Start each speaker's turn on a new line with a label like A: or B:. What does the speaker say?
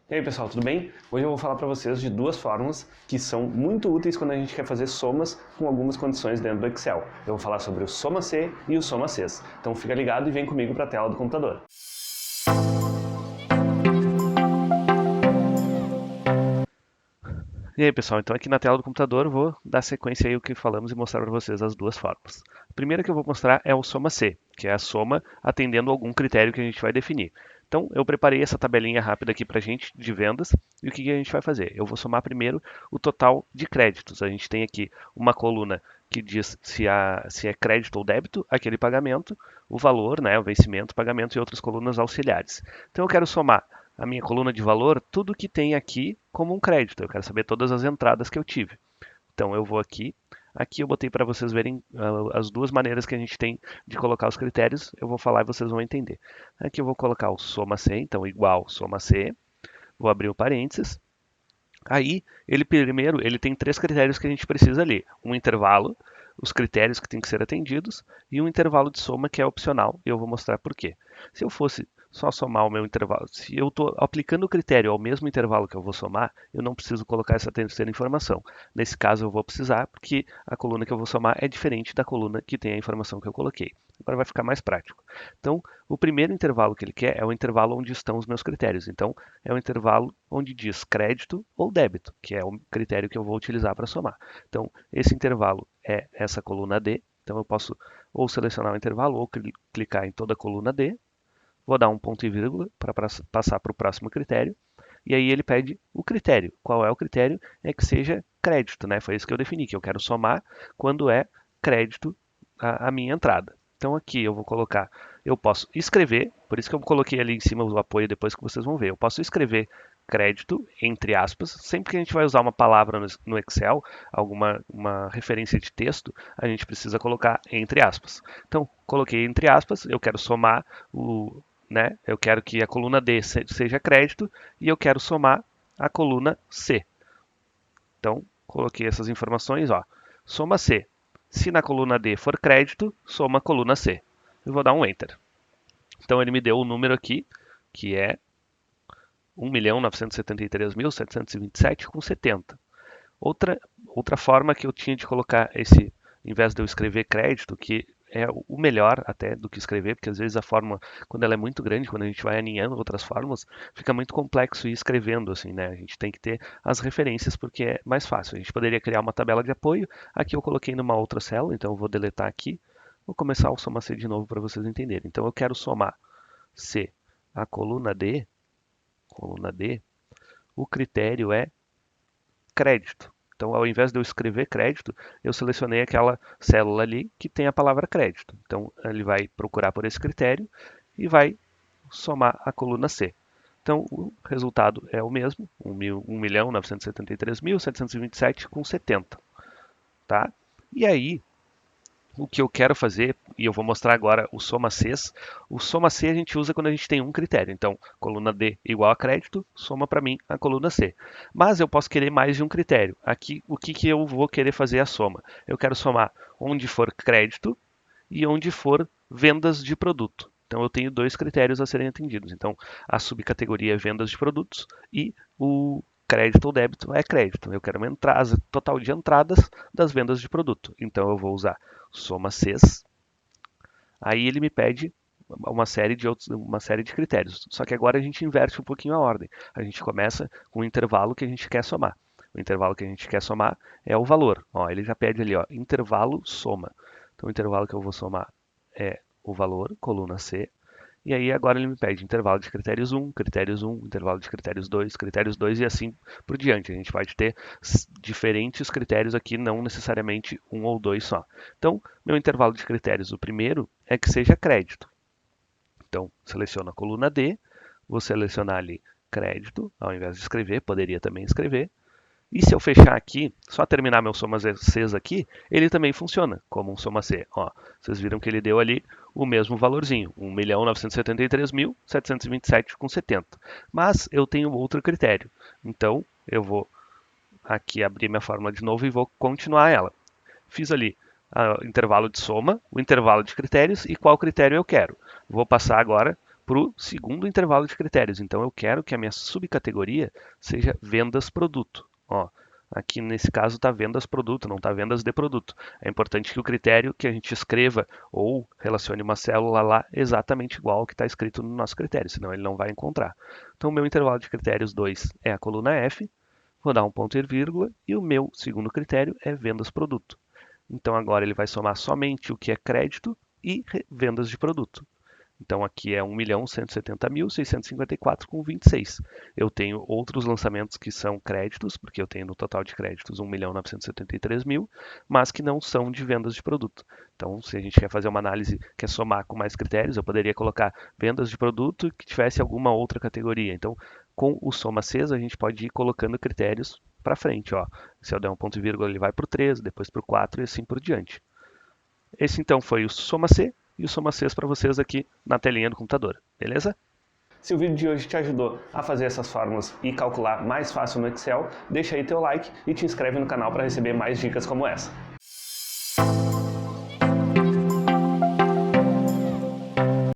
A: E aí pessoal, tudo bem? Hoje eu vou falar para vocês de duas fórmulas que são muito úteis quando a gente quer fazer somas com algumas condições dentro do Excel. Eu vou falar sobre o Soma C e o Soma Cs. Então fica ligado e vem comigo para a tela do computador. E aí pessoal, então aqui na tela do computador eu vou dar sequência aí ao que falamos e mostrar para vocês as duas fórmulas. A primeira que eu vou mostrar é o Soma C, que é a soma atendendo algum critério que a gente vai definir. Então eu preparei essa tabelinha rápida aqui para a gente de vendas e o que a gente vai fazer? Eu vou somar primeiro o total de créditos. A gente tem aqui uma coluna que diz se é crédito ou débito aquele pagamento, o valor, né, o vencimento, pagamento e outras colunas auxiliares. Então eu quero somar a minha coluna de valor, tudo que tem aqui como um crédito. Eu quero saber todas as entradas que eu tive. Então eu vou aqui. Aqui eu botei para vocês verem as duas maneiras que a gente tem de colocar os critérios. Eu vou falar e vocês vão entender. Aqui eu vou colocar o soma C, então igual soma C. Vou abrir o parênteses. Aí, ele tem três critérios que a gente precisa ali. Um intervalo, os critérios que têm que ser atendidos, e um intervalo de soma que é opcional, e eu vou mostrar por quê. Se eu fosse só somar o meu intervalo, se eu estou aplicando o critério ao mesmo intervalo que eu vou somar, eu não preciso colocar essa terceira informação. Nesse caso eu vou precisar, porque a coluna que eu vou somar é diferente da coluna que tem a informação que eu coloquei. Agora vai ficar mais prático. Então, o primeiro intervalo que ele quer é o intervalo onde estão os meus critérios. Então, é o intervalo onde diz crédito ou débito, que é o critério que eu vou utilizar para somar. Então, esse intervalo é essa coluna D. Então, eu posso ou selecionar o intervalo ou clicar em toda a coluna D. Vou dar um ponto e vírgula para passar para o próximo critério. E aí ele pede o critério. Qual é o critério? É que seja crédito, né? Foi isso que eu defini, que eu quero somar quando é crédito a minha entrada. Então aqui eu vou colocar, eu posso escrever, por isso que eu coloquei ali em cima o apoio depois que vocês vão ver. Eu posso escrever crédito, entre aspas, sempre que a gente vai usar uma palavra no Excel, alguma uma referência de texto, a gente precisa colocar entre aspas. Então, coloquei entre aspas, eu quero somar o, né? Eu quero que a coluna D seja crédito e eu quero somar a coluna C. Então, coloquei essas informações, ó. Soma C. Se na coluna D for crédito, soma a coluna C. Eu vou dar um Enter. Então, ele me deu o número aqui, que é 1.973.727,70. Outra forma que eu tinha de colocar esse, em vez de eu escrever crédito, que é o melhor até do que escrever, porque às vezes a fórmula, quando ela é muito grande, quando a gente vai aninhando outras fórmulas, fica muito complexo ir escrevendo assim, né? A gente tem que ter as referências porque é mais fácil. A gente poderia criar uma tabela de apoio. Aqui eu coloquei numa outra célula, então eu vou deletar aqui. Vou começar o soma C de novo para vocês entenderem. Então eu quero somar C a coluna D, o critério é crédito. Então, ao invés de eu escrever crédito, eu selecionei aquela célula ali que tem a palavra crédito. Então, ele vai procurar por esse critério e vai somar a coluna C. Então, o resultado é o mesmo, 1.973.727,70. Tá? E aí, o que eu quero fazer, e eu vou mostrar agora o soma Cs. O soma C a gente usa quando a gente tem um critério. Então, coluna D igual a crédito, soma para mim a coluna C. Mas eu posso querer mais de um critério. Aqui, o que eu vou querer fazer a soma? Eu quero somar onde for crédito e onde for vendas de produto. Então, eu tenho dois critérios a serem atendidos. Então, a subcategoria é vendas de produtos e o crédito ou débito é crédito. Eu quero uma entrada, total de entradas das vendas de produto. Então, eu vou usar soma Cs. Aí ele me pede uma série de critérios. Só que agora a gente inverte um pouquinho a ordem. A gente começa com o intervalo que a gente quer somar. O intervalo que a gente quer somar é o valor. Ó, ele já pede ali, ó, intervalo soma. Então o intervalo que eu vou somar é o valor, coluna C. E aí agora ele me pede intervalo de critérios 1, intervalo de critérios 2 e assim por diante. A gente pode ter diferentes critérios aqui, não necessariamente um ou dois só. Então, meu intervalo de critérios, o primeiro é que seja crédito. Então, seleciono a coluna D, vou selecionar ali crédito, ao invés de escrever, poderia também escrever. E se eu fechar aqui, só terminar meu soma Cs aqui, ele também funciona como um soma C. Ó, vocês viram que ele deu ali o mesmo valorzinho, 1.973.727,70. Mas eu tenho outro critério. Então, eu vou aqui abrir minha fórmula de novo e vou continuar ela. Fiz ali o intervalo de soma, o intervalo de critérios e qual critério eu quero. Vou passar agora para o segundo intervalo de critérios. Então, eu quero que a minha subcategoria seja vendas produto. Ó, aqui nesse caso está vendas produto, não está vendas de produto. É importante que o critério que a gente escreva ou relacione uma célula lá exatamente igual ao que está escrito no nosso critério, senão ele não vai encontrar. Então, o meu intervalo de critérios 2 é a coluna F, vou dar um ponto e vírgula, e o meu segundo critério é vendas produto. Então, agora ele vai somar somente o que é crédito e vendas de produto. Então aqui é 1.170.654,26. Eu tenho outros lançamentos que são créditos, porque eu tenho no total de créditos 1.973.000, mas que não são de vendas de produto. Então, se a gente quer fazer uma análise, quer somar com mais critérios, eu poderia colocar vendas de produto que tivesse alguma outra categoria. Então, com o soma Cs, a gente pode ir colocando critérios para frente. Ó. Se eu der um ponto e vírgula, ele vai para o 3, depois para o 4 e assim por diante. Esse então foi o soma C e o soma Cs para vocês aqui na telinha do computador, beleza?
B: Se o vídeo de hoje te ajudou a fazer essas fórmulas e calcular mais fácil no Excel, deixa aí teu like e te inscreve no canal para receber mais dicas como essa.